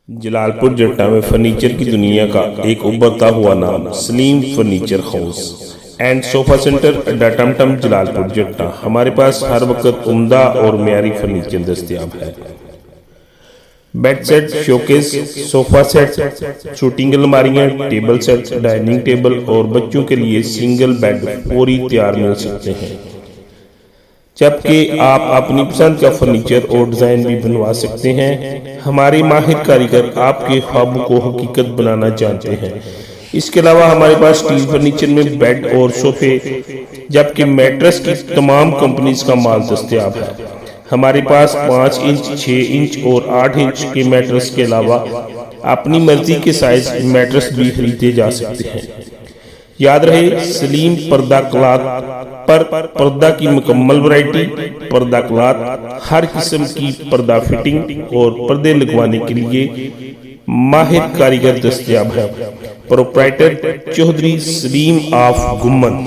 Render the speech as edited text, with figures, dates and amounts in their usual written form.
जलालपुर जट्टा में फर्नीचर की दुनिया का एक उभरता हुआ नाम Salim furniture house and sofa centre डाटमटम जलालपुर जट्टा। हमारे पास हर वक्त उम्दा और म्यारी फर्नीचर दस्तयाब है। Bed set, showcase, sofa set, shooting अलमारियां, टेबल सेट, डाइनिंग टेबल और बच्चों के लिए सिंगल बेड पूरी तैयार मिल सकते हैं, जबकि आप अपनी पसंद का फर्नीचर और डिजाइन भी बनवा सकते हैं। हमारे माहिर कारीगर आपके ख्वाबों को हकीकत बनाना जानते हैं। इसके अलावा हमारे पास स्टील फर्नीचर में बेड और सोफे जबकि मैट्रेस की तमाम कंपनीज का माल दस्तयाब है। हमारे पास 5 इंच, 6 इंच और 8 इंच के मैट्रेस के अलावा अपनी मर्जी के साइज मैट्रेस भी खरीदे जा सकते हैं। याद रहे, सलीम पर्दा क्लॉथ पर पर्दा की मुकम्मल वैरायटी, पर्दा क्लॉथ, हर किस्म की पर्दा फिटिंग और पर्दे लगवाने के लिए माहिर कारीगर दस्तयाब है। Proprietor Chaudhry Salim of Gumman.